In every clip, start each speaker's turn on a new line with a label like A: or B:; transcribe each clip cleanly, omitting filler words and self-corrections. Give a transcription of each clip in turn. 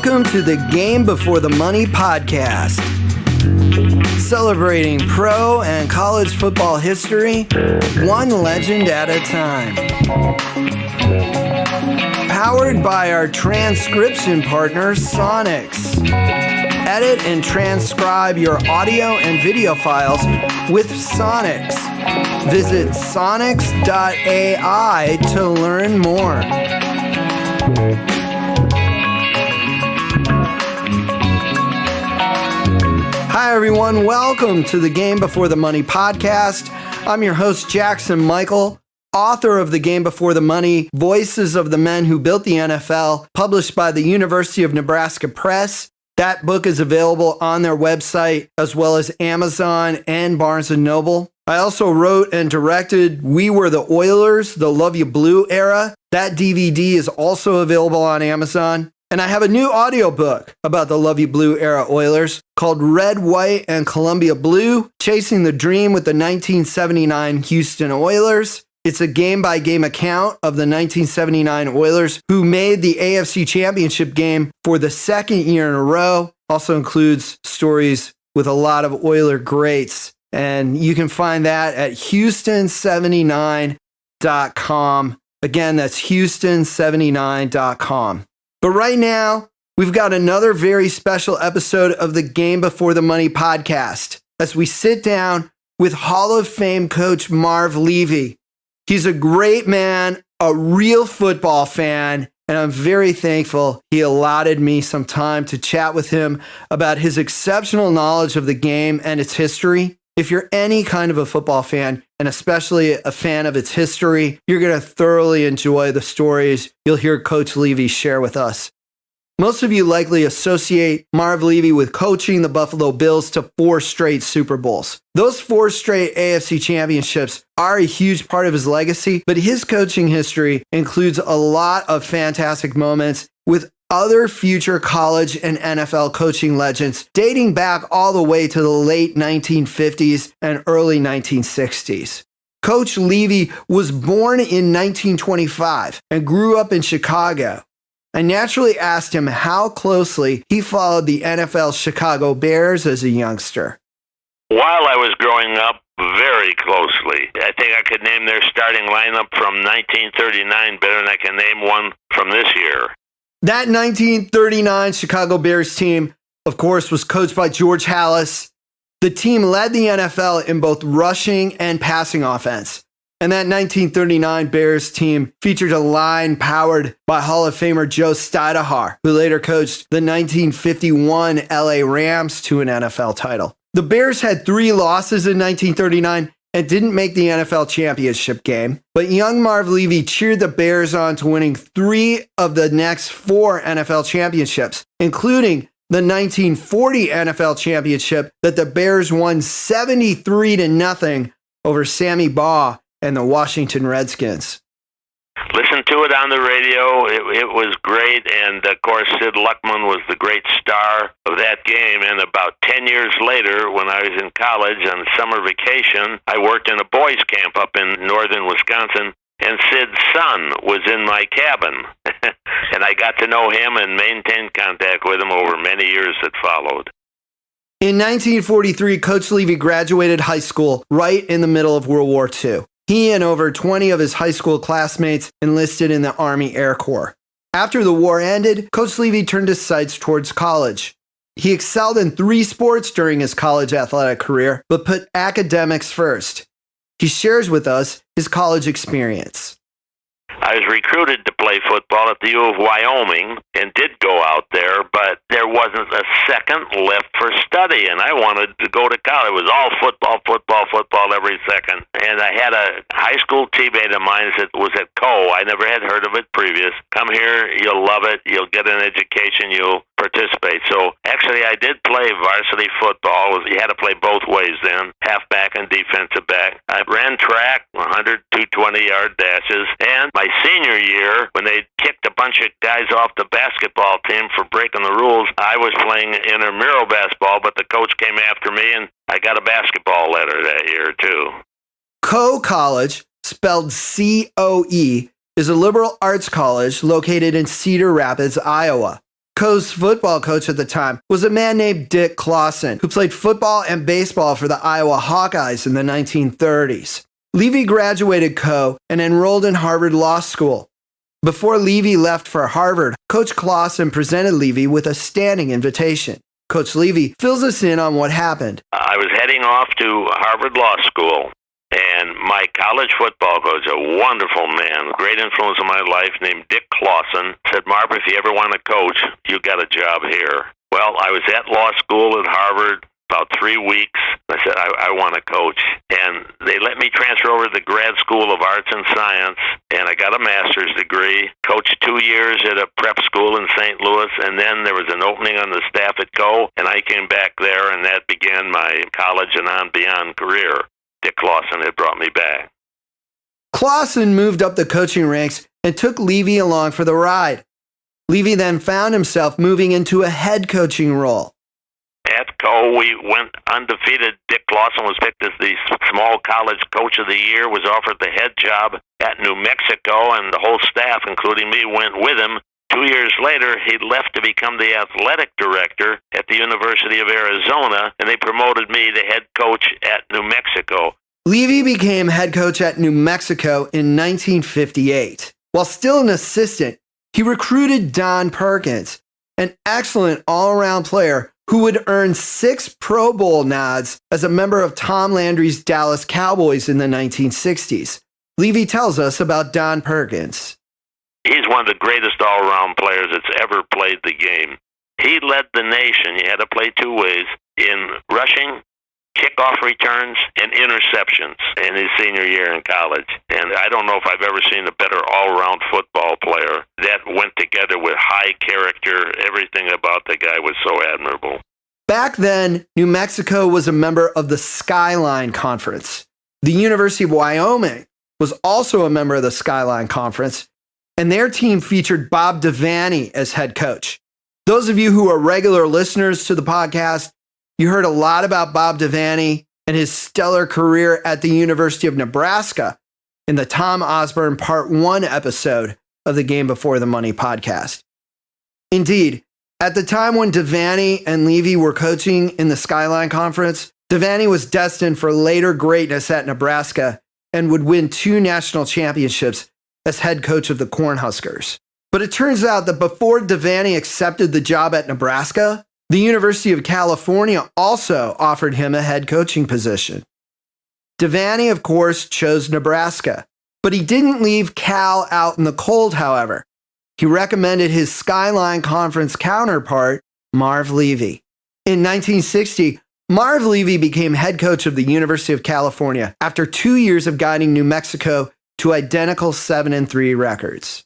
A: Welcome to the Game Before the Money podcast, celebrating pro and college football history, one legend at a time. Powered by our transcription partner, Sonics. Edit and transcribe your audio and video files with Sonics. Visit sonics.ai to learn more. Hi, everyone. Welcome to the Game Before the Money podcast. I'm your host, Jackson Michael, author of The Game Before the Money, Voices of the Men Who Built the NFL, published by the University of Nebraska Press. That book is available on their website, as well as Amazon and Barnes & Noble. I also wrote and directed We Were the Oilers, the Love You Blue era. That DVD is also available on Amazon. And I have a new audiobook about the Love You Blue era Oilers called Red, White, and Columbia Blue, Chasing the Dream with the 1979 Houston Oilers. It's a game-by-game account of the 1979 Oilers who made the AFC Championship game for the second year in a row. Also includes stories with a lot of Oiler greats. And you can find that at houston79.com. Again, that's houston79.com. But right now, we've got another very special episode of the Game Before the Money podcast as we sit down with Hall of Fame coach Marv Levy. He's a great man, a real football fan, and I'm very thankful he allotted me some time to chat with him about his exceptional knowledge of the game and its history. If you're any kind of a football fan, and especially a fan of its history, you're going to thoroughly enjoy the stories you'll hear Coach Levy share with us. Most of you likely associate Marv Levy with coaching the Buffalo Bills to 4 straight Super Bowls. Those 4 straight AFC championships are a huge part of his legacy, but his coaching history includes a lot of fantastic moments with other future college and NFL coaching legends dating back all the way to the late 1950s and early 1960s. Coach Levy was born in 1925 and grew up in Chicago. I naturally asked him how closely he followed the NFL Chicago Bears as a youngster.
B: While I was growing up, very closely. I think I could name their starting lineup from 1939 better than I can name one from this year.
A: That 1939 Chicago Bears team, of course, was coached by George Halas. The team led the NFL in both rushing and passing offense. And that 1939 Bears team featured a line powered by Hall of Famer Joe Stidehar, who later coached the 1951 LA Rams to an NFL title. The Bears had 3 losses in 1939 and didn't make the NFL Championship game, but young Marv Levy cheered the Bears on to winning 3 of the next 4 NFL championships, including the 1940 NFL Championship that the Bears won 73-0 over Sammy Baugh and the Washington Redskins.
B: Listened to it on the radio. It was great, and of course Sid Luckman was the great star of that game. And about 10 years later, when I was in college on summer vacation, I worked in a boys' camp up in northern Wisconsin, and Sid's son was in my cabin. And I got to know him and maintained contact with him over many years that followed.
A: In 1943, Coach Levy graduated high school right in the middle of World War II. He and over 20 of his high school classmates enlisted in the Army Air Corps. After the war ended, Coach Levy turned his sights towards college. He excelled in 3 sports during his college athletic career, but put academics first. He shares with us his college experience.
B: I was recruited to play football at the U of Wyoming and did go out there, but there wasn't a second left for study, and I wanted to go to college. It was all football every second. And I had a high school teammate of mine that was at Co. I never had heard of it previous. Come here, you'll love it. You'll get an education. You'll participate. So actually, I did play varsity football. You had to play both ways then, halfback and defensive back. I ran track, 100, 220-yard dashes, and my senior year, when they kicked a bunch of guys off the basketball team for breaking the rules, I was playing intramural basketball, but the coach came after me, and I got a basketball letter that year, too.
A: Coe College, spelled C-O-E, is a liberal arts college located in Cedar Rapids, Iowa. Coe's football coach at the time was a man named Dick Clausen, who played football and baseball for the Iowa Hawkeyes in the 1930s. Levy graduated Coe and enrolled in Harvard Law School. Before Levy left for Harvard, Coach Clausen presented Levy with a standing invitation. Coach Levy fills us in on what happened.
B: I was heading off to Harvard Law School, and my college football coach, a wonderful man, great influence in my life, named Dick Clausen, said, "Marv, if you ever want to coach, you got a job here." Well, I was at law school at Harvard about 3 weeks. I said, I want to coach. And they let me transfer over to the Grad School of Arts and Science, and I got a master's degree, coached 2 years at a prep school in St. Louis, and then there was an opening on the staff at Coe, and I came back there, and that began my college and on beyond career. Dick Clausen had brought me back.
A: Clausen moved up the coaching ranks and took Levy along for the ride. Levy then found himself moving into a head coaching role.
B: At Coe, we went undefeated. Dick Clausen was picked as the small college coach of the year, was offered the head job at New Mexico, and the whole staff, including me, went with him. 2 years later, he left to become the athletic director at the University of Arizona, and they promoted me to head coach at New Mexico.
A: Levy became head coach at New Mexico in 1958. While still an assistant, he recruited Don Perkins, an excellent all-around player who would earn 6 Pro Bowl nods as a member of Tom Landry's Dallas Cowboys in the 1960s. Levy tells us about Don Perkins.
B: He's one of the greatest all-around players that's ever played the game. He led the nation. You had to play 2 ways, in rushing, kickoff returns, and interceptions in his senior year in college. And I don't know if I've ever seen a better all-around football player. That went together with high character. Everything about the guy was so admirable.
A: Back then, New Mexico was a member of the Skyline Conference. The University of Wyoming was also a member of the Skyline Conference, and their team featured Bob Devaney as head coach. Those of you who are regular listeners to the podcast, you heard a lot about Bob Devaney and his stellar career at the University of Nebraska in the Tom Osborne Part 1 episode of the Game Before the Money podcast. Indeed, at the time when Devaney and Levy were coaching in the Skyline Conference, Devaney was destined for later greatness at Nebraska and would win 2 national championships as head coach of the Cornhuskers. But it turns out that before Devaney accepted the job at Nebraska, the University of California also offered him a head coaching position. Devaney, of course, chose Nebraska, but he didn't leave Cal out in the cold, however. He recommended his Skyline Conference counterpart, Marv Levy. In 1960, Marv Levy became head coach of the University of California after 2 years of guiding New Mexico to identical 7-3 records.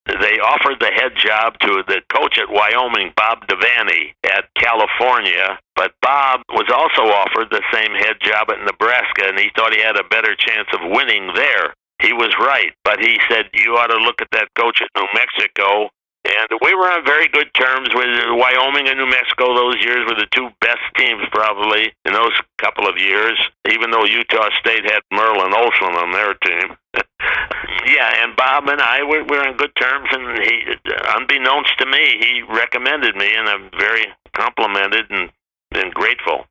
B: They offered the head job to the coach at Wyoming, Bob Devaney, at California, but Bob was also offered the same head job at Nebraska, and he thought he had a better chance of winning there. He was right, but he said, you ought to look at that coach at New Mexico. And we were on very good terms with Wyoming and New Mexico. Those years were the 2 best teams probably in those couple of years, even though Utah State had Merlin Olsen on their team. Yeah, and Bob and I were on good terms, and he, unbeknownst to me, he recommended me, and I'm very complimented and grateful.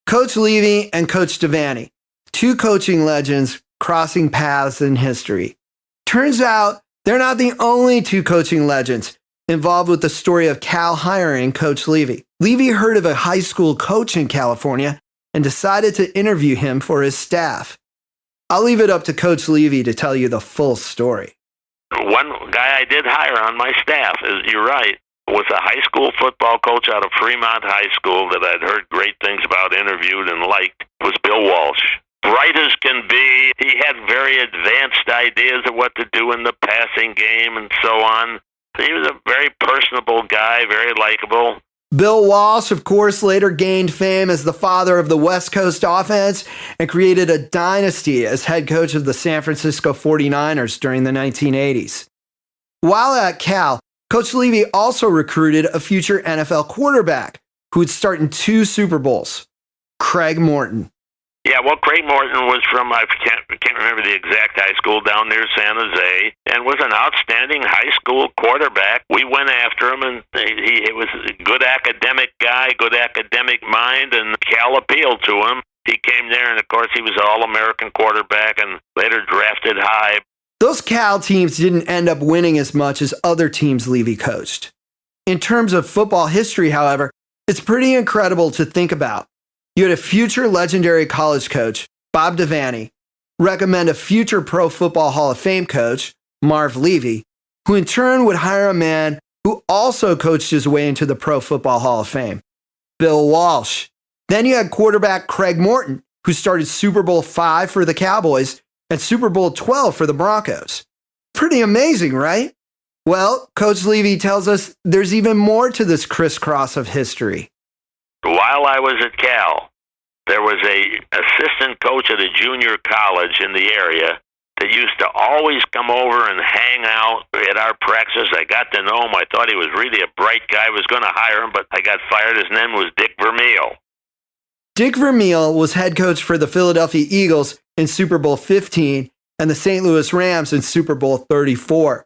A: Coach Levy and Coach Devaney, 2 coaching legends crossing paths in history. Turns out they're not the only 2 coaching legends involved with the story of Cal hiring Coach Levy. Levy heard of a high school coach in California and decided to interview him for his staff. I'll leave it up to Coach Levy to tell you the full story.
B: One guy I did hire on my staff, you're right, was a high school football coach out of Fremont High School that I'd heard great things about, interviewed, and liked, was Bill Walsh. Bright as can be. He had very advanced ideas of what to do in the passing game and so on. He was a very personable guy, very likable.
A: Bill Walsh, of course, later gained fame as the father of the West Coast offense and created a dynasty as head coach of the San Francisco 49ers during the 1980s. While at Cal, Coach Levy also recruited a future NFL quarterback who would start in 2 Super Bowls, Craig Morton.
B: Yeah, well, Craig Morton was from, I can't remember the exact high school down near San Jose, and was an outstanding high school quarterback. We went after him, and he was a good academic guy, good academic mind, and Cal appealed to him. He came there, and of course, he was an All-American quarterback and later drafted high.
A: Those Cal teams didn't end up winning as much as other teams Levy coached. In terms of football history, however, it's pretty incredible to think about. You had a future legendary college coach, Bob Devaney, recommend a future Pro Football Hall of Fame coach, Marv Levy, who in turn would hire a man who also coached his way into the Pro Football Hall of Fame, Bill Walsh. Then you had quarterback Craig Morton, who started Super Bowl V for the Cowboys and Super Bowl XII for the Broncos. Pretty amazing, right? Well, Coach Levy tells us there's even more to this crisscross of history.
B: While I was at Cal, there was a assistant coach at a junior college in the area that used to always come over and hang out at our practices. I got to know him. I thought he was really a bright guy. I was going to hire him, but I got fired. His name was Dick Vermeil.
A: Dick Vermeil was head coach for the Philadelphia Eagles in Super Bowl 15 and the St. Louis Rams in Super Bowl 34.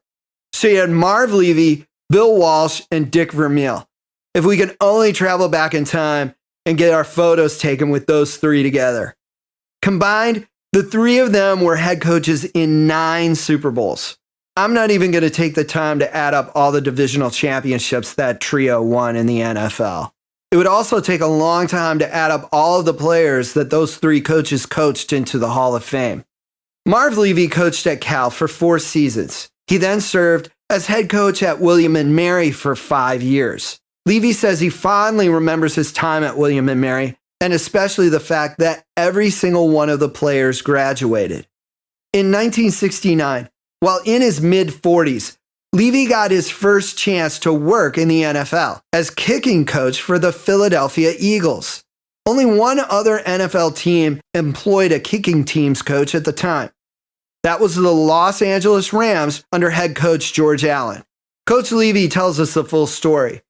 A: So you had Marv Levy, Bill Walsh, and Dick Vermeil. If we could only travel back in time and get our photos taken with those three together. Combined, the three of them were head coaches in 9 Super Bowls. I'm not even going to take the time to add up all the divisional championships that trio won in the NFL. It would also take a long time to add up all of the players that those 3 coaches coached into the Hall of Fame. Marv Levy coached at Cal for 4 seasons. He then served as head coach at William & Mary for 5 years. Levy says he fondly remembers his time at William & Mary, and especially the fact that every single one of the players graduated. In 1969, while in his mid-40s, Levy got his first chance to work in the NFL as kicking coach for the Philadelphia Eagles. Only one other NFL team employed a kicking teams coach at the time. That was the Los Angeles Rams under head coach George Allen. Coach Levy tells us the full story.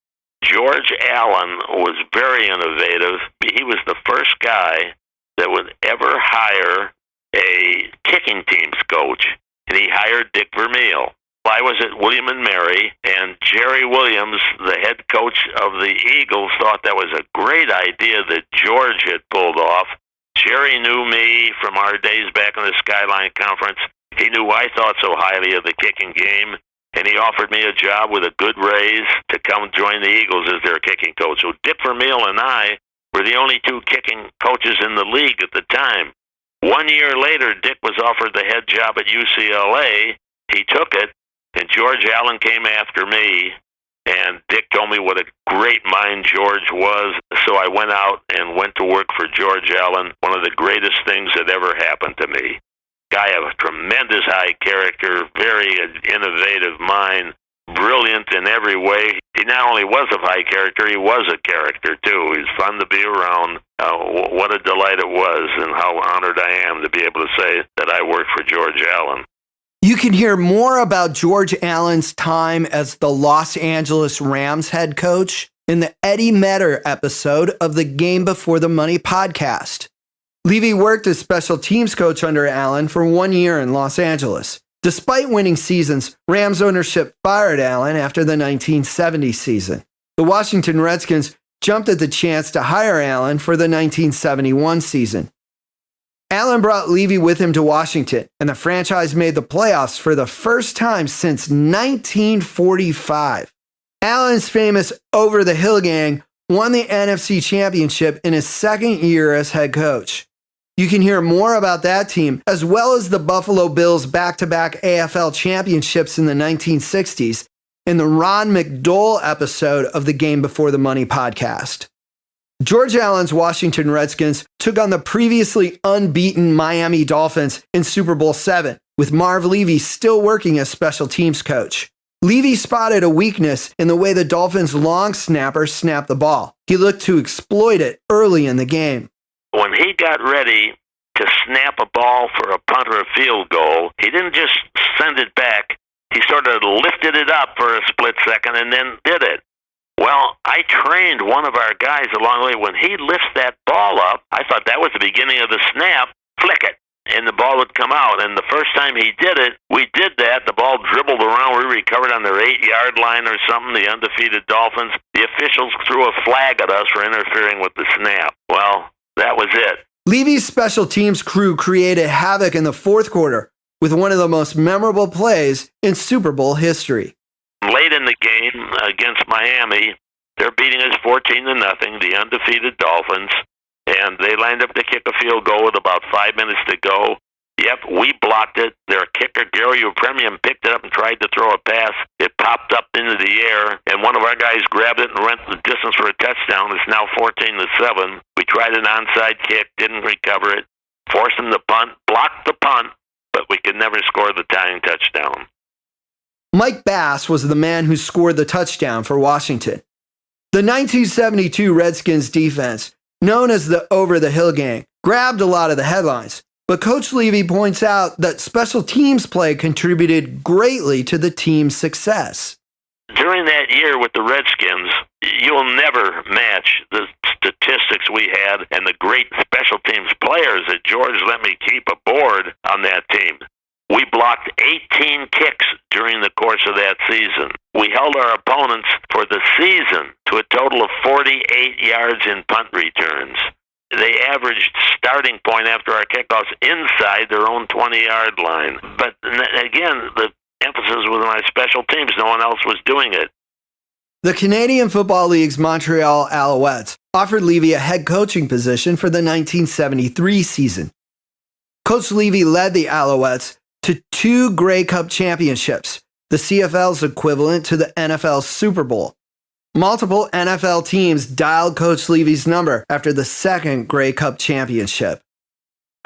B: George Allen was very innovative. He was the first guy that would ever hire a kicking teams coach, and he hired Dick Vermeil. I was at William & Mary, and Jerry Williams, the head coach of the Eagles, thought that was a great idea that George had pulled off. Jerry knew me from our days back in the Skyline Conference. He knew I thought so highly of the kicking game, and he offered me a job with a good raise to come join the Eagles as their kicking coach. So Dick Vermeil and I were the only 2 kicking coaches in the league at the time. 1 year later, Dick was offered the head job at UCLA. He took it, and George Allen came after me, and Dick told me what a great mind George was. So I went out and went to work for George Allen, one of the greatest things that ever happened to me. Guy of a tremendous high character, very innovative mind, brilliant in every way. He not only was of high character, he was a character too. He was fun to be around. What a delight it was, and how honored I am to be able to say that I worked for George Allen.
A: You can hear more about George Allen's time as the Los Angeles Rams head coach in the Eddie Metter episode of the Game Before the Money podcast. Levy worked as special teams coach under Allen for 1 year in Los Angeles. Despite winning seasons, Rams ownership fired Allen after the 1970 season. The Washington Redskins jumped at the chance to hire Allen for the 1971 season. Allen brought Levy with him to Washington, and the franchise made the playoffs for the first time since 1945. Allen's famous Over the Hill Gang won the NFC Championship in his second year as head coach. You can hear more about that team, as well as the Buffalo Bills' back-to-back AFL championships in the 1960s, in the Ron McDole episode of the Game Before the Money podcast. George Allen's Washington Redskins took on the previously unbeaten Miami Dolphins in Super Bowl VII, with Marv Levy still working as special teams coach. Levy spotted a weakness in the way the Dolphins' long snapper snapped the ball. He looked to exploit it early in the game.
B: When he got ready to snap a ball for a punt or a field goal, he didn't just send it back. He sort of lifted it up for a split second and then did it. Well, I trained one of our guys along the way. When he lifts that ball up, I thought that was the beginning of the snap. Flick it, and the ball would come out. And the first time he did it, we did that. The ball dribbled around. We recovered on their 8-yard line or something, the undefeated Dolphins. The officials threw a flag at us for interfering with the snap. Well, that was it.
A: Levy's special teams crew created havoc in the fourth quarter with one of the most memorable plays in Super Bowl history.
B: Late in the game against Miami, they're beating us 14-0, the undefeated Dolphins, and they lined up to kick a field goal with about 5 minutes to go. Yep, we blocked it. Their kicker, Gary Upremian, picked it up and tried to throw a pass. It popped up into the air, and one of our guys grabbed it and went the distance for a touchdown. It's now 14-7. We tried an onside kick, didn't recover it, forced them to punt, blocked the punt, but we could never score the tying touchdown.
A: Mike Bass was the man who scored the touchdown for Washington. The 1972 Redskins defense, known as the Over-the-Hill Gang, grabbed a lot of the headlines, but Coach Levy points out that special teams play contributed greatly to the team's success.
B: During that year with the Redskins, you'll never match the statistics we had and the great special teams players that George let me keep aboard on that team. We blocked 18 kicks during the course of that season. We held our opponents for the season to a total of 48 yards in punt returns. They averaged starting point after our kickoffs inside their own 20-yard line. But again, the emphasis was on our special teams. No one else was doing it.
A: The Canadian Football League's Montreal Alouettes offered Levy a head coaching position for the 1973 season. Coach Levy led the Alouettes to 2 Grey Cup championships, the CFL's equivalent to the NFL's Super Bowl. Multiple NFL teams dialed Coach Levy's number after the second Grey Cup championship.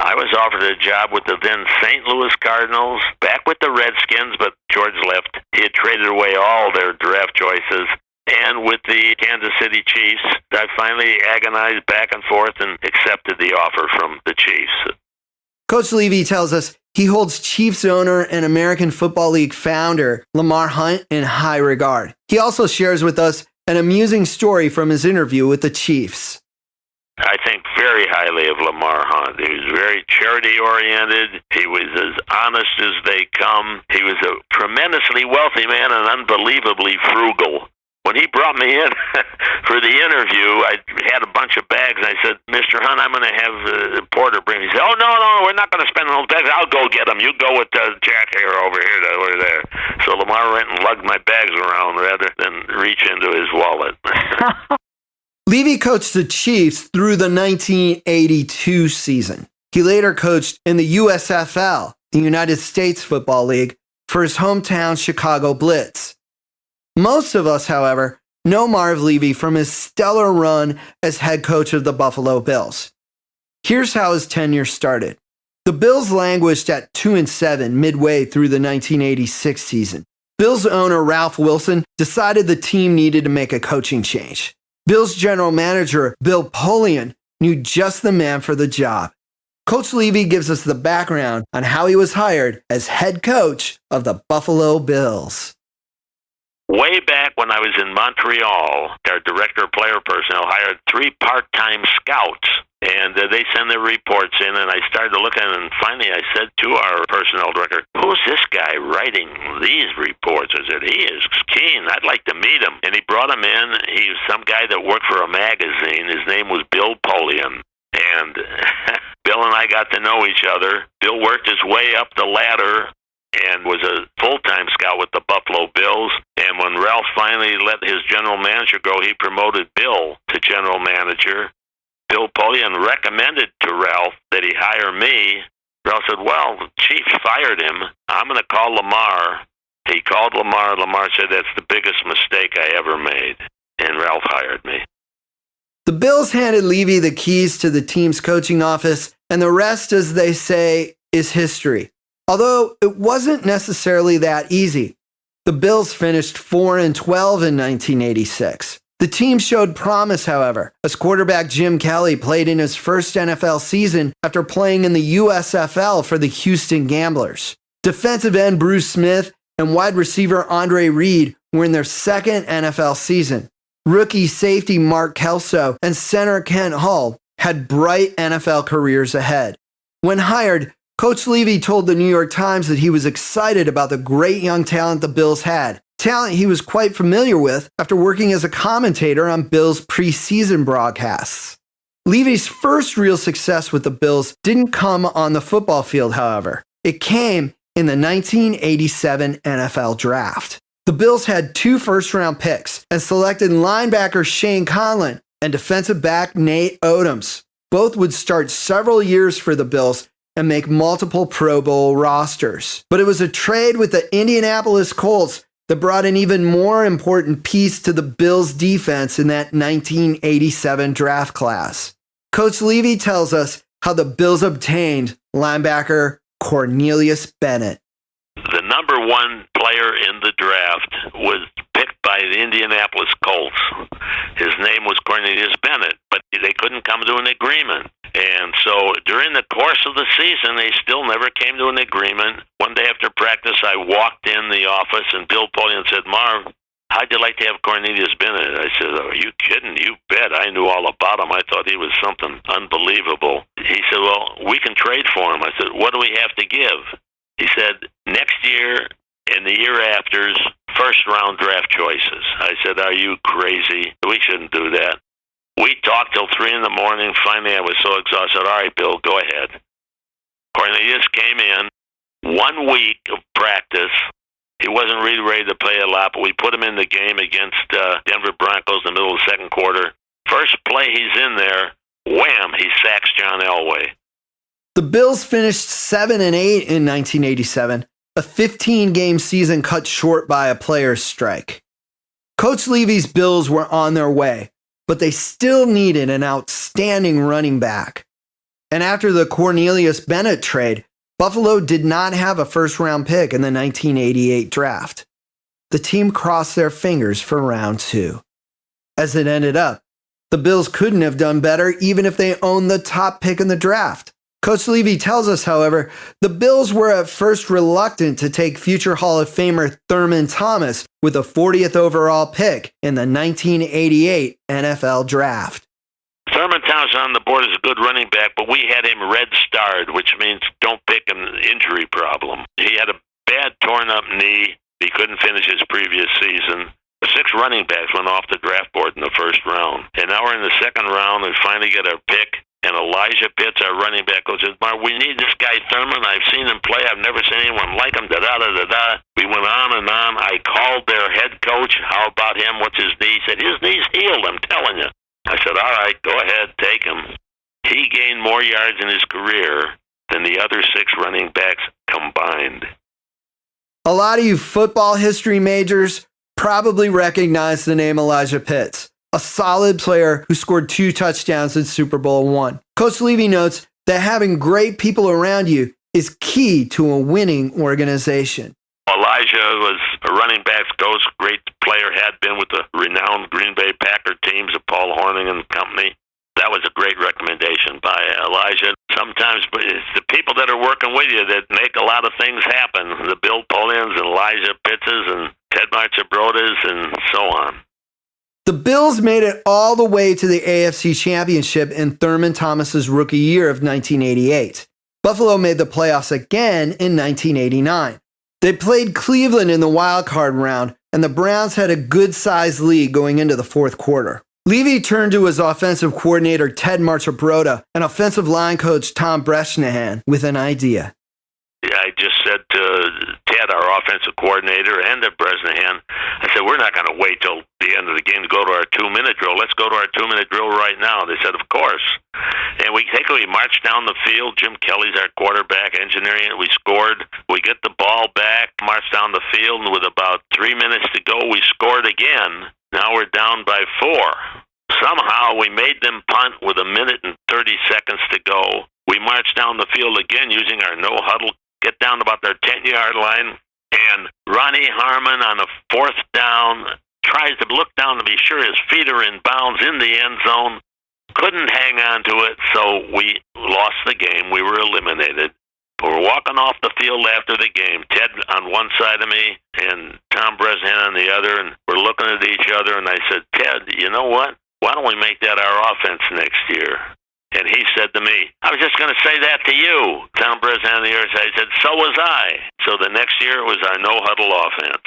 B: I was offered a job with the then St. Louis Cardinals, back with the Redskins, but George left. He had traded away all their draft choices. And with the Kansas City Chiefs, I finally agonized back and forth and accepted the offer from the Chiefs.
A: Coach Levy tells us he holds Chiefs owner and American Football League founder Lamar Hunt in high regard. He also shares with us an amusing story from his interview with the Chiefs.
B: I think very highly of Lamar Hunt. He was very charity-oriented. He was as honest as they come. He was a tremendously wealthy man and unbelievably frugal. When he brought me in for the interview, I had a bunch of bags, and I said, Mr. Hunt, I'm going to have Porter bring. He said, oh, no, we're not going to spend those bags. I'll go get them. You go with Jack here over there. So Lamar went and lugged my bags around rather than reach into his wallet.
A: Levy coached the Chiefs through the 1982 season. He later coached in the USFL, the United States Football League, for his hometown Chicago Blitz. Most of us, however, know Marv Levy from his stellar run as head coach of the Buffalo Bills. Here's how his tenure started. The Bills languished at 2-7 midway through the 1986 season. Bills owner Ralph Wilson decided the team needed to make a coaching change. Bills general manager Bill Polian knew just the man for the job. Coach Levy gives us the background on how he was hired as head coach of the Buffalo Bills.
B: Way back when I was in Montreal, our director of player personnel hired 3 part-time scouts, and they send their reports in, and I started looking, and finally I said to our personnel director, who's this guy writing these reports? I said, he is keen. I'd like to meet him. And he brought him in. He was some guy that worked for a magazine. His name was Bill Polian. And Bill and I got to know each other. Bill worked his way up the ladder and was a full-time scout with the Buffalo Bills. And when Ralph finally let his general manager go, he promoted Bill to general manager. Bill Polian recommended to Ralph that he hire me. Ralph said, well, the Chiefs fired him. I'm going to call Lamar. He called Lamar. Lamar said, that's the biggest mistake I ever made. And Ralph hired me.
A: The Bills handed Levy the keys to the team's coaching office, and the rest, as they say, is history. Although it wasn't necessarily that easy. The Bills finished 4-12 in 1986. The team showed promise, however, as quarterback Jim Kelly played in his first NFL season after playing in the USFL for the Houston Gamblers. Defensive end Bruce Smith and wide receiver Andre Reed were in their second NFL season. Rookie safety Mark Kelso and center Kent Hull had bright NFL careers ahead. When hired, Coach Levy told the New York Times that he was excited about the great young talent the Bills had, talent he was quite familiar with after working as a commentator on Bills preseason broadcasts. Levy's first real success with the Bills didn't come on the football field, however. It came in the 1987 NFL Draft. The Bills had 2 first-round picks and selected linebacker Shane Conlon and defensive back Nate Odoms. Both would start several years for the Bills and make multiple Pro Bowl rosters. But it was a trade with the Indianapolis Colts that brought an even more important piece to the Bills' defense in that 1987 draft class. Coach Levy tells us how the Bills obtained linebacker Cornelius Bennett.
B: The number 1 player in the draft was picked by the Indianapolis Colts. His name was Cornelius Bennett, but they couldn't come to an agreement. And so during the course of the season, they still never came to an agreement. One day after practice, I walked in the office, and Bill Polian said, "Marv, how'd you like to have Cornelius Bennett?" I said, "Are you kidding? You bet. I knew all about him. I thought he was something unbelievable." He said, "Well, we can trade for him." I said, "What do we have to give?" He said, "Next year and the year after's first-round draft choices." I said, "Are you crazy? We shouldn't do that." We talked till 3 in the morning. Finally, I was so exhausted. "All right, Bill, go ahead." Cornelius came in 1 week of practice. He wasn't really ready to play a lot, but we put him in the game against Denver Broncos in the middle of the second quarter. First play he's in there, wham, he sacks John Elway.
A: The Bills finished 7-8 in 1987, a 15-game season cut short by a player's strike. Coach Levy's Bills were on their way, but they still needed an outstanding running back. And after the Cornelius Bennett trade, Buffalo did not have a first-round pick in the 1988 draft. The team crossed their fingers for round 2. As it ended up, the Bills couldn't have done better even if they owned the top pick in the draft. Coach Levy tells us, however, the Bills were at first reluctant to take future Hall of Famer Thurman Thomas with a 40th overall pick in the 1988 NFL Draft.
B: Thurman Thomas on the board is a good running back, but we had him red-starred, which means don't pick an injury problem. He had a bad torn-up knee. He couldn't finish his previous season. 6 running backs went off the draft board in the first round. And now we're in the second round. We finally get our pick. And Elijah Pitts, our running back, goes, "Marv, we need this guy Thurman. I've seen him play. I've never seen anyone like him. Da-da-da-da-da." We went on and on. I called their head coach. "How about him? What's his knee?" He said, "His knee's healed, I'm telling you." I said, "All right, go ahead, take him." He gained more yards in his career than the other 6 running backs combined.
A: A lot of you football history majors probably recognize the name Elijah Pitts, a solid player who scored 2 touchdowns in Super Bowl I. Coach Levy notes that having great people around you is key to a winning organization.
B: Elijah was a running back's coach, great player, had been with the renowned Green Bay Packer teams of Paul Hornung and company. That was a great recommendation by Elijah. Sometimes it's the people that are working with you that make a lot of things happen. The Bill Polians and Elijah Pittses and Ted Marchabrodas and so on.
A: The Bills made it all the way to the AFC Championship in Thurman Thomas's rookie year of 1988. Buffalo made the playoffs again in 1989. They played Cleveland in the wild card round, and the Browns had a good-sized lead going into the fourth quarter. Levy turned to his offensive coordinator Ted Marchabroda and offensive line coach Tom Bresnahan with an idea.
B: I just said to Ted, our offensive coordinator, and to Bresnahan, I said, "We're not going to wait till the end of the game to go to our 2-minute drill. Let's go to our 2-minute drill right now." They said, "Of course." And we marched down the field. Jim Kelly's our quarterback, engineering it. We scored. We get the ball back, marched down the field, and with about 3 minutes to go, we scored again. Now we're down by 4. Somehow we made them punt with 1 minute and 30 seconds to go. We marched down the field again using our no-huddle, get down about their 10-yard line, and Ronnie Harmon on a 4th down tries to look down to be sure his feet are in bounds in the end zone. Couldn't hang on to it, so we lost the game. We were eliminated. We're walking off the field after the game. Ted on one side of me and Tom Bresnan on the other, and we're looking at each other, and I said, Ted, you know what? Why don't we make that our offense next year? And he said to me, I was just going to say that to you. Tom Bresnan on the other side said, so was I. So the next year was our no-huddle offense.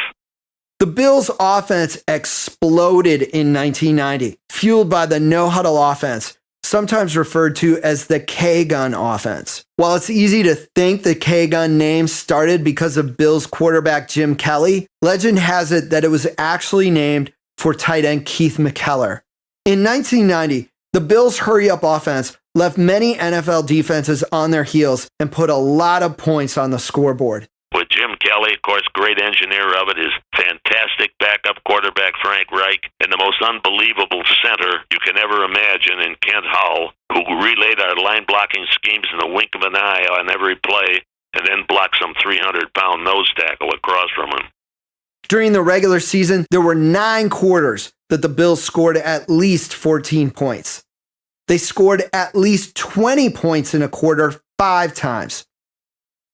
A: The Bills' offense exploded in 1990, fueled by the no-huddle offense, sometimes referred to as the K-gun offense. While it's easy to think the K-gun name started because of Bills quarterback Jim Kelly, legend has it that it was actually named for tight end Keith McKellar. In 1990, the Bills' hurry-up offense left many NFL defenses on their heels and put a lot of points on the scoreboard.
B: With Jim Kelly, of course, great engineer of it, his fantastic backup quarterback Frank Reich, and the most unbelievable center you can ever imagine in Kent Hull, who relayed our line blocking schemes in the wink of an eye on every play, and then blocked some 300-pound nose tackle across from him.
A: During the regular season, there were 9 quarters that the Bills scored at least 14 points. They scored at least 20 points in a quarter 5 times.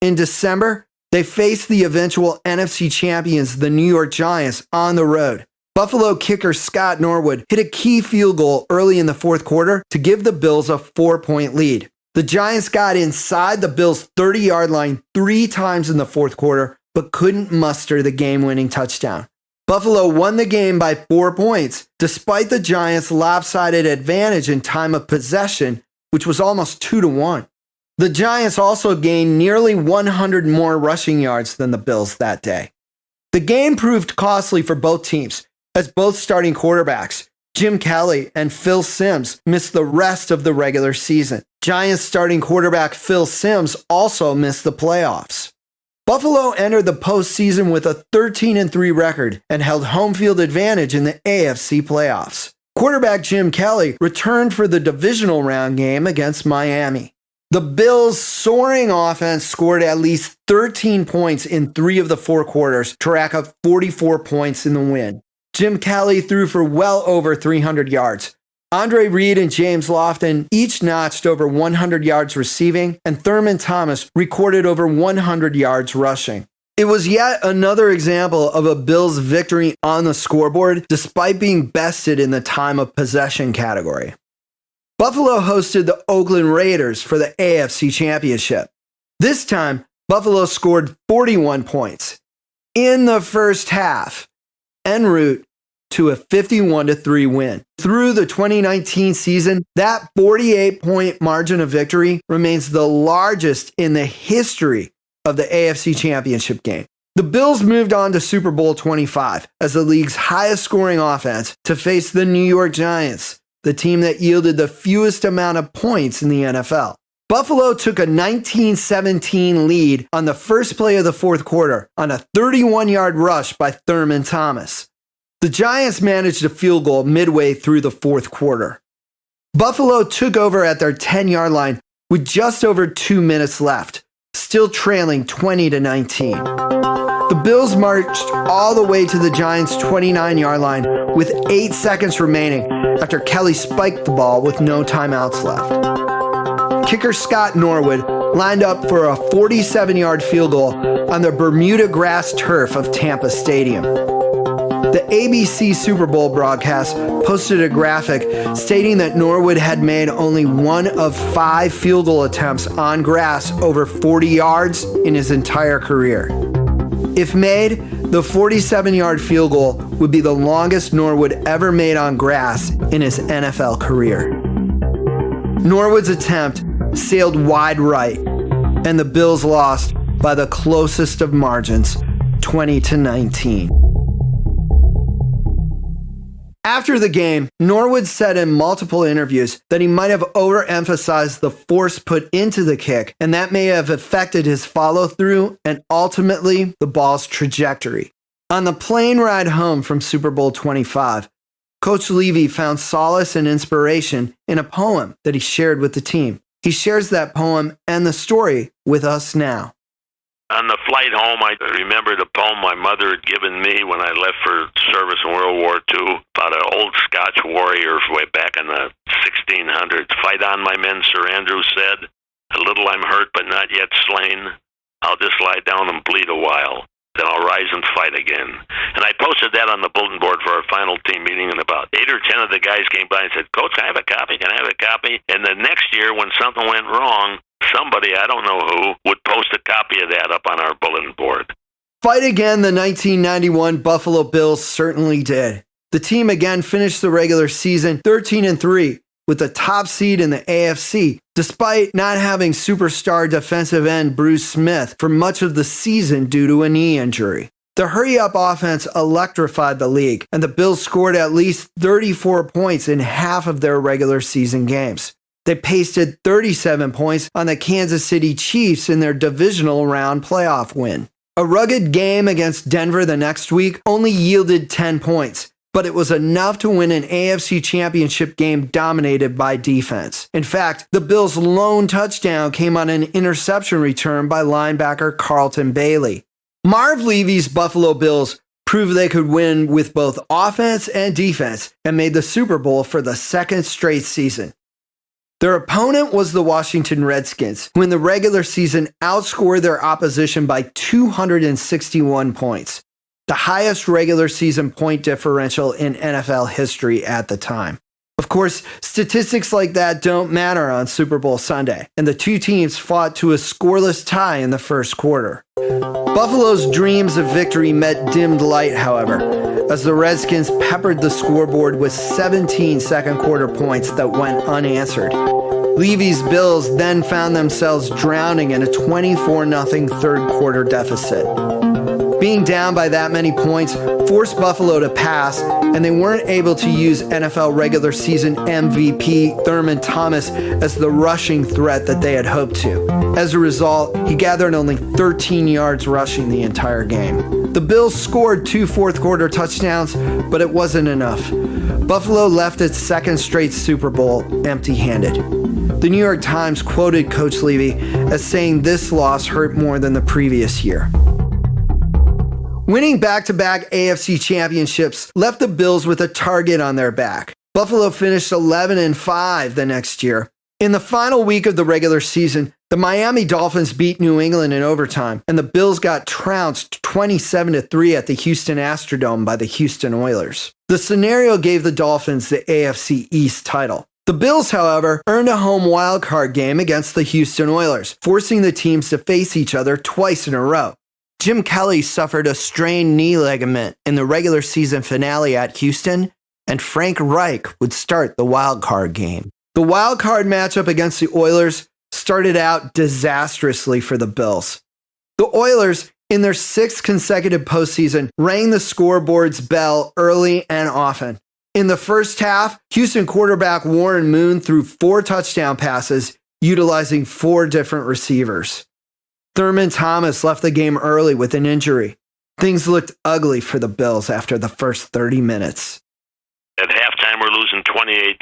A: In December, they faced the eventual NFC champions, the New York Giants, on the road. Buffalo kicker Scott Norwood hit a key field goal early in the fourth quarter to give the Bills a 4-point lead. The Giants got inside the Bills' 30-yard line 3 times in the fourth quarter, but couldn't muster the game-winning touchdown. Buffalo won the game by 4 points, despite the Giants' lopsided advantage in time of possession, which was almost 2-1. The Giants also gained nearly 100 more rushing yards than the Bills that day. The game proved costly for both teams, as both starting quarterbacks, Jim Kelly and Phil Simms, missed the rest of the regular season. Giants starting quarterback Phil Simms also missed the playoffs. Buffalo entered the postseason with a 13-3 record and held home field advantage in the AFC playoffs. Quarterback Jim Kelly returned for the divisional round game against Miami. The Bills' soaring offense scored at least 13 points in 3 of the 4 quarters to rack up 44 points in the win. Jim Kelly threw for well over 300 yards. Andre Reed and James Lofton each notched over 100 yards receiving, and Thurman Thomas recorded over 100 yards rushing. It was yet another example of a Bills victory on the scoreboard despite being bested in the time of possession category. Buffalo hosted the Oakland Raiders for the AFC Championship. This time, Buffalo scored 41 points in the first half, en route to a 51-3 win. Through the 2019 season, that 48-point margin of victory remains the largest in the history of the AFC Championship game. The Bills moved on to Super Bowl 25 as the league's highest scoring offense to face the New York Giants, the team that yielded the fewest amount of points in the NFL. Buffalo took a 19-17 lead on the first play of the fourth quarter on a 31-yard rush by Thurman Thomas. The Giants managed a field goal midway through the fourth quarter. Buffalo took over at their 10-yard line with just over 2 minutes left, still trailing 20-19. The Bills marched all the way to the Giants' 29-yard line with 8 seconds remaining after Kelly spiked the ball with no timeouts left. Kicker Scott Norwood lined up for a 47-yard field goal on the Bermuda grass turf of Tampa Stadium. The ABC Super Bowl broadcast posted a graphic stating that Norwood had made only 1 of 5 field goal attempts on grass over 40 yards in his entire career. If made, the 47-yard field goal would be the longest Norwood ever made on grass in his NFL career. Norwood's attempt sailed wide right, and the Bills lost by the closest of margins, 20-19. After the game, Norwood said in multiple interviews that he might have overemphasized the force put into the kick, and that may have affected his follow-through and ultimately the ball's trajectory. On the plane ride home from Super Bowl 25, Coach Levy found solace and inspiration in a poem that he shared with the team. He shares that poem and the story with us now.
B: On the flight home, I remember the poem my mother had given me when I left for service in World War II about an old Scotch warrior way back in the 1600s. Fight on, my men, Sir Andrew said. A little I'm hurt, but not yet slain. I'll just lie down and bleed a while. Then I'll rise and fight again. And I posted that on the bulletin board for our final team meeting, and about 8 or 10 of the guys came by and said, Coach, can I have a copy? Can I have a copy? And the next year, when something went wrong, somebody, I don't know who, would post a copy of that up on our bulletin board.
A: Fight again, the 1991 Buffalo Bills certainly did. The team again finished the regular season 13-3 with the top seed in the AFC, despite not having superstar defensive end Bruce Smith for much of the season due to a knee injury. The hurry-up offense electrified the league, and the Bills scored at least 34 points in half of their regular season games. They pasted 37 points on the Kansas City Chiefs in their divisional round playoff win. A rugged game against Denver the next week only yielded 10 points, but it was enough to win an AFC Championship game dominated by defense. In fact, the Bills' lone touchdown came on an interception return by linebacker Carlton Bailey. Marv Levy's Buffalo Bills proved they could win with both offense and defense and made the Super Bowl for the second straight season. Their opponent was the Washington Redskins, who in the regular season outscored their opposition by 261 points, the highest regular season point differential in NFL history at the time. Of course, statistics like that don't matter on Super Bowl Sunday, and the two teams fought to a scoreless tie in the first quarter. Buffalo's dreams of victory met dimmed light, however, as the Redskins peppered the scoreboard with 17 second quarter points that went unanswered. Levy's Bills then found themselves drowning in a 24-0 third quarter deficit. Being down by that many points forced Buffalo to pass, and they weren't able to use NFL regular season MVP Thurman Thomas as the rushing threat that they had hoped to. As a result, he gathered only 13 yards rushing the entire game. The Bills scored 2 fourth quarter touchdowns, but it wasn't enough. Buffalo left its second straight Super Bowl empty-handed. The New York Times quoted Coach Levy as saying this loss hurt more than the previous year. Winning back-to-back AFC championships left the Bills with a target on their back. Buffalo finished 11-5 the next year. In the final week of the regular season, the Miami Dolphins beat New England in overtime, and the Bills got trounced 27-3 at the Houston Astrodome by the Houston Oilers. The scenario gave the Dolphins the AFC East title. The Bills, however, earned a home wildcard game against the Houston Oilers, forcing the teams to face each other twice in a row. Jim Kelly suffered a strained knee ligament in the regular season finale at Houston, and Frank Reich would start the wildcard game. The wildcard matchup against the Oilers started out disastrously for the Bills. The Oilers, in their 6th consecutive postseason, rang the scoreboard's bell early and often. In the first half, Houston quarterback Warren Moon threw 4 touchdown passes, utilizing 4 different receivers. Thurman Thomas left the game early with an injury. Things looked ugly for the Bills after the first 30 minutes.
B: At halftime, we're losing 28-3.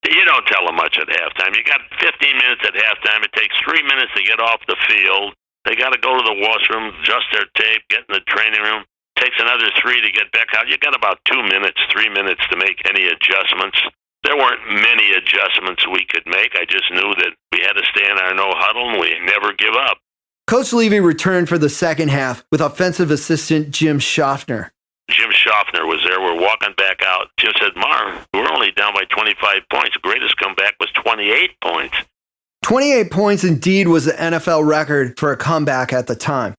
B: You don't tell them much at halftime. You got 15 minutes at halftime. It takes 3 minutes to get off the field. They got to go to the washroom, adjust their tape, get in the training room. Takes another 3 to get back out. You got about 2 minutes, 3 minutes to make any adjustments. There weren't many adjustments we could make. I just knew that we had to stay in our no huddle and we never give up.
A: Coach Levy returned for the second half with offensive assistant Jim Schaffner.
B: Jim Schaffner was there. We're walking back out. Jim said, Marv, we're only down by 25 points. The greatest comeback was 28 points.
A: 28 points indeed was the NFL record for a comeback at the time.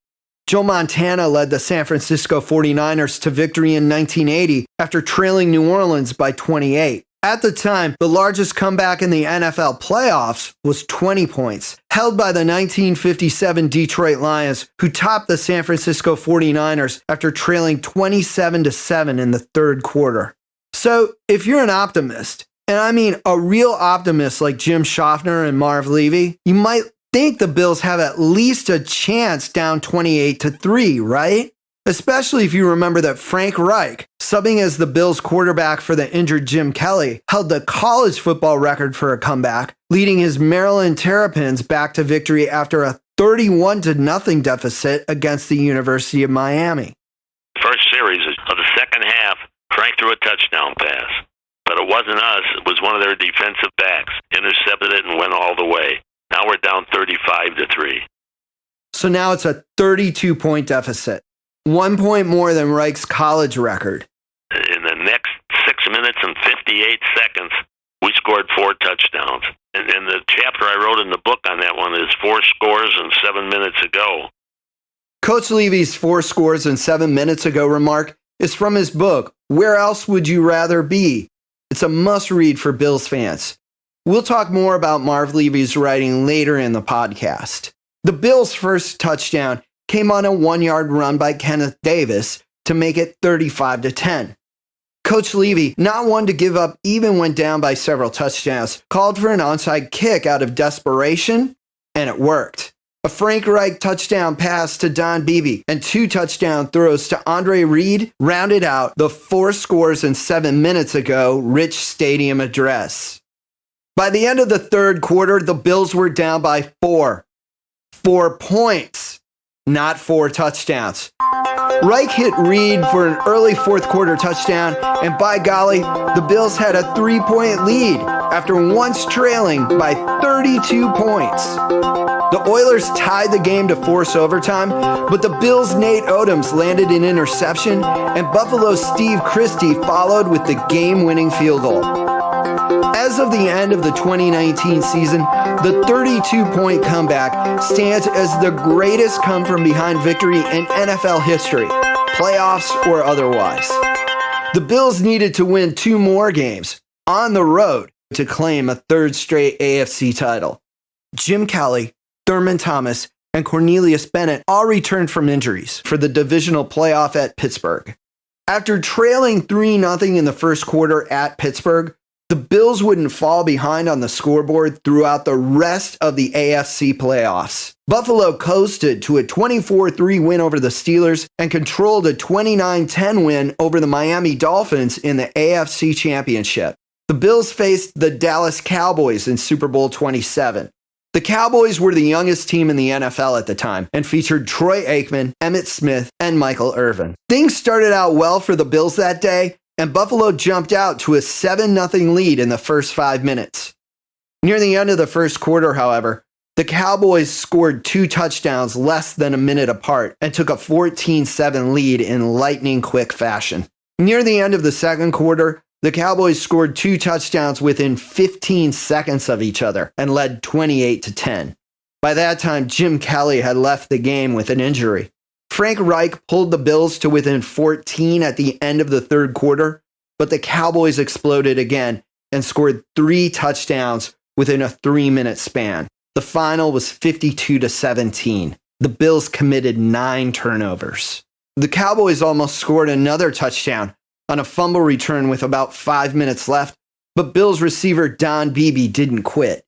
A: Joe Montana led the San Francisco 49ers to victory in 1980 after trailing New Orleans by 28. At the time, the largest comeback in the NFL playoffs was 20 points, held by the 1957 Detroit Lions, who topped the San Francisco 49ers after trailing 27-7 in the third quarter. So, if you're an optimist, and I mean a real optimist like Jim Schaffner and Marv Levy, you might think the Bills have at least a chance down 28-3, right? Especially if you remember that Frank Reich, subbing as the Bills quarterback for the injured Jim Kelly, held the college football record for a comeback, leading his Maryland Terrapins back to victory after a 31-0 deficit against the University of Miami.
B: First series of the second half, Frank threw a touchdown pass. But it wasn't us. It was one of their defensive backs. Intercepted it and went all the way. Now we're down
A: So now it's a 32-point deficit, 1 point more than Reich's college record.
B: In the next 6 minutes and 58 seconds, we scored 4 touchdowns. And the chapter I wrote in the book on that one is 4 scores and 7 minutes ago.
A: Coach Levy's 4 scores and 7 minutes ago remark is from his book, Where Else Would You Rather Be? It's a must-read for Bills fans. We'll talk more about Marv Levy's writing later in the podcast. The Bills' first touchdown came on a 1-yard run by Kenneth Davis to make it 35-10. Coach Levy, not one to give up even when down by several touchdowns, called for an onside kick out of desperation, and it worked. A Frank Reich touchdown pass to Don Beebe and 2 touchdown throws to Andre Reed rounded out the 4 scores and 7 minutes ago Rich Stadium address. By the end of the third quarter, the Bills were down by 4. 4 points, not 4 touchdowns. Reich hit Reed for an early fourth quarter touchdown, and by golly, the Bills had a 3-point lead after once trailing by 32 points. The Oilers tied the game to force overtime, but the Bills' Nate Odoms landed an interception, and Buffalo's Steve Christie followed with the game-winning field goal. As of the end of the 2019 season, the 32-point comeback stands as the greatest come-from-behind victory in NFL history, playoffs or otherwise. The Bills needed to win 2 more games on the road to claim a 3rd straight AFC title. Jim Kelly, Thurman Thomas, and Cornelius Bennett all returned from injuries for the divisional playoff at Pittsburgh. After trailing 3-0 in the first quarter at Pittsburgh, the Bills wouldn't fall behind on the scoreboard throughout the rest of the AFC playoffs. Buffalo coasted to a 24-3 win over the Steelers and controlled a 29-10 win over the Miami Dolphins in the AFC Championship. The Bills faced the Dallas Cowboys in Super Bowl 27. The Cowboys were the youngest team in the NFL at the time and featured Troy Aikman, Emmitt Smith, and Michael Irvin. Things started out well for the Bills that day, and Buffalo jumped out to a 7-0 lead in the first 5 minutes. Near the end of the first quarter, however, the Cowboys scored 2 touchdowns less than a minute apart and took a 14-7 lead in lightning-quick fashion. Near the end of the second quarter, the Cowboys scored 2 touchdowns within 15 seconds of each other and led 28-10. By that time, Jim Kelly had left the game with an injury. Frank Reich pulled the Bills to within 14 at the end of the third quarter, but the Cowboys exploded again and scored 3 touchdowns within a 3-minute span. The final was 52-17. The Bills committed 9 turnovers. The Cowboys almost scored another touchdown on a fumble return with about 5 minutes left, but Bills receiver Don Beebe didn't quit.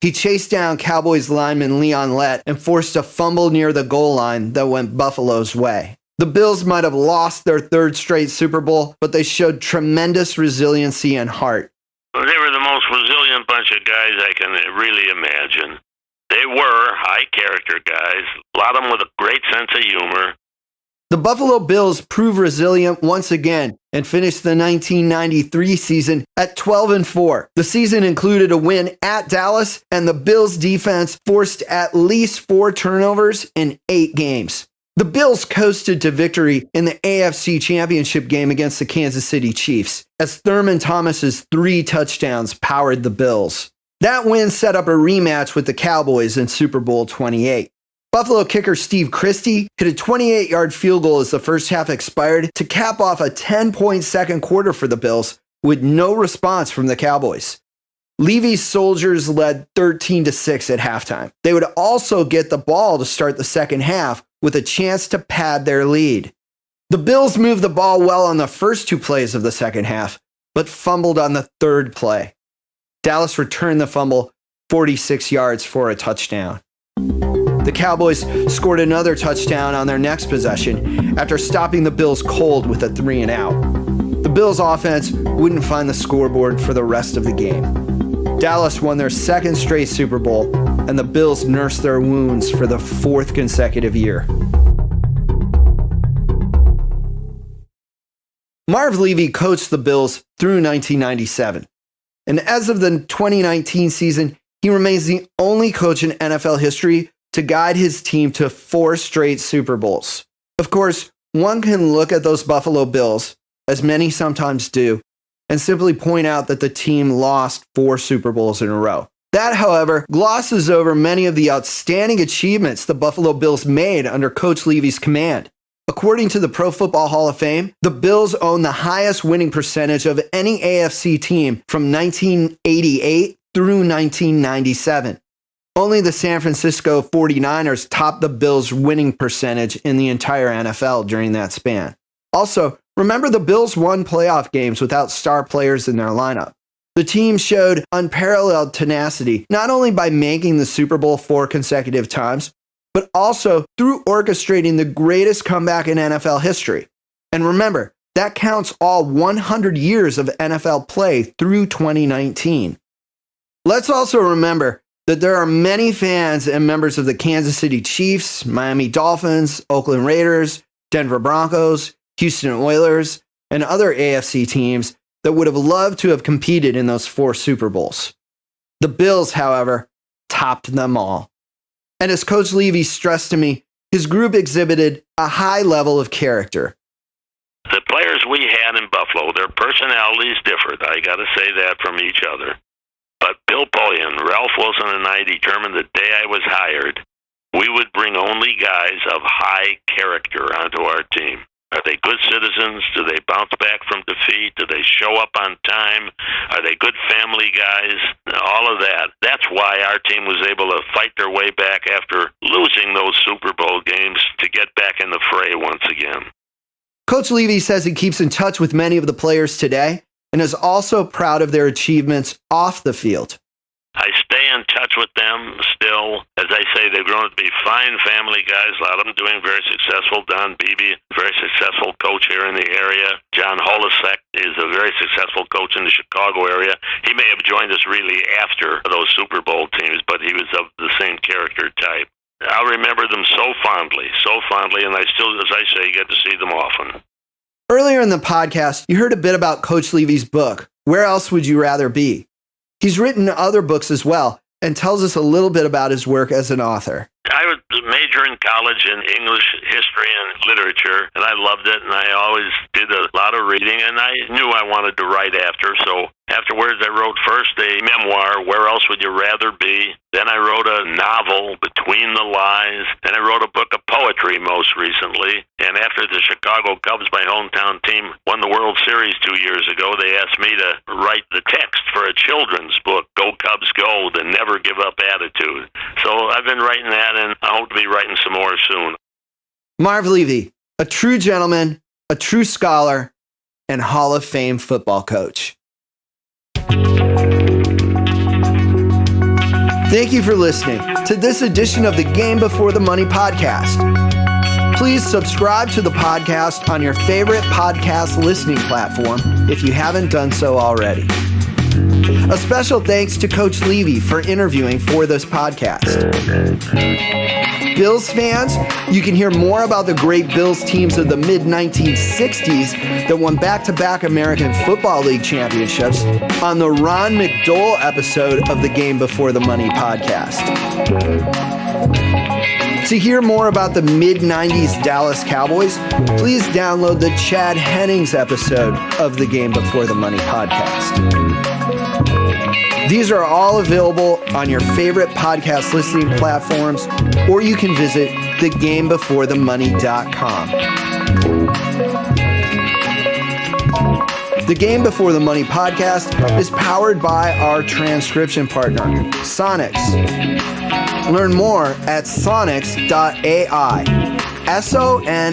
A: He chased down Cowboys lineman Leon Lett and forced a fumble near the goal line that went Buffalo's way. The Bills might have lost their 3rd straight Super Bowl, but they showed tremendous resiliency and heart.
B: They were the most resilient bunch of guys I can really imagine. They were high-character guys, a lot of them with a great sense of humor.
A: The Buffalo Bills proved resilient once again and finished the 1993 season at 12-4. The season included a win at Dallas, and the Bills defense forced at least 4 turnovers in 8 games. The Bills coasted to victory in the AFC Championship game against the Kansas City Chiefs, as Thurman Thomas's 3 touchdowns powered the Bills. That win set up a rematch with the Cowboys in Super Bowl 28. Buffalo kicker Steve Christie hit a 28-yard field goal as the first half expired to cap off a 10-point second quarter for the Bills with no response from the Cowboys. Levy's Soldiers led 13-6 at halftime. They would also get the ball to start the second half with a chance to pad their lead. The Bills moved the ball well on the first 2 plays of the second half, but fumbled on the 3rd play. Dallas returned the fumble 46 yards for a touchdown. The Cowboys scored another touchdown on their next possession after stopping the Bills cold with a 3-and-out. The Bills' offense wouldn't find the scoreboard for the rest of the game. Dallas won their 2nd straight Super Bowl, and the Bills nursed their wounds for the 4th consecutive year. Marv Levy coached the Bills through 1997, and as of the 2019 season, he remains the only coach in NFL history to guide his team to 4 straight Super Bowls. Of course, one can look at those Buffalo Bills, as many sometimes do, and simply point out that the team lost 4 Super Bowls in a row. That, however, glosses over many of the outstanding achievements the Buffalo Bills made under Coach Levy's command. According to the Pro Football Hall of Fame, the Bills own the highest winning percentage of any AFC team from 1988 through 1997. Only the San Francisco 49ers topped the Bills' winning percentage in the entire NFL during that span. Also, remember the Bills won playoff games without star players in their lineup. The team showed unparalleled tenacity, not only by making the Super Bowl 4 consecutive times, but also through orchestrating the greatest comeback in NFL history. And remember, that counts all 100 years of NFL play through 2019. Let's also remember that there are many fans and members of the Kansas City Chiefs, Miami Dolphins, Oakland Raiders, Denver Broncos, Houston Oilers, and other AFC teams that would have loved to have competed in those 4 Super Bowls. The Bills, however, topped them all. And as Coach Levy stressed to me, his group exhibited a high level of character.
B: The players we had in Buffalo, their personalities differed. I got to say that from each other. But Bill Polian, Ralph Wilson, and I determined the day I was hired, we would bring only guys of high character onto our team. Are they good citizens? Do they bounce back from defeat? Do they show up on time? Are they good family guys? All of that. That's why our team was able to fight their way back after losing those Super Bowl games to get back in the fray once again.
A: Coach Levy says he keeps in touch with many of the players today and is also proud of their achievements off the field.
B: I stay in touch with them still. As I say, they've grown to be fine family guys. A lot of them doing very successful. Don Beebe, very successful coach here in the area. John Holisek is a very successful coach in the Chicago area. He may have joined us really after those Super Bowl teams, but he was of the same character type. I'll remember them so fondly, and I still, as I say, get to see them often.
A: Earlier in the podcast, you heard a bit about Coach Levy's book, Where Else Would You Rather Be? He's written other books as well and tells us a little bit about his work as an author. I
B: was a major in college in English history and literature, and I loved it, and I always did a lot of reading, and I knew I wanted to write after, so afterwards I wrote first a memoir, Where Else Would You Rather Be? Then I wrote a novel, Between the Lies, and I wrote a book of poetry most recently, and after the Chicago Cubs, my hometown team, won the World Series 2 years ago, they asked me to write the text for a children's book, Go Cubs Go, the Never Give Up Attitude. So I've been writing that, and I hope to be writing some more soon.
A: Marv Levy, a true gentleman, a true scholar, and Hall of Fame football coach. Thank you for listening to this edition of the Game Before the Money podcast. Please subscribe to the podcast on your favorite podcast listening platform if you haven't done so already. A special thanks to Coach Levy for interviewing for this podcast. Bills fans, you can hear more about the great Bills teams of the mid-1960s that won back-to-back American Football League championships on the Ron McDowell episode of the Game Before the Money podcast. To hear more about the mid-90s Dallas Cowboys, please download the Chad Hennings episode of the Game Before the Money podcast. These are all available on your favorite podcast listening platforms, or you can visit thegamebeforethemoney.com. The Game Before the Money podcast is powered by our transcription partner, Sonix. Learn more at sonix.ai. sonix.ai.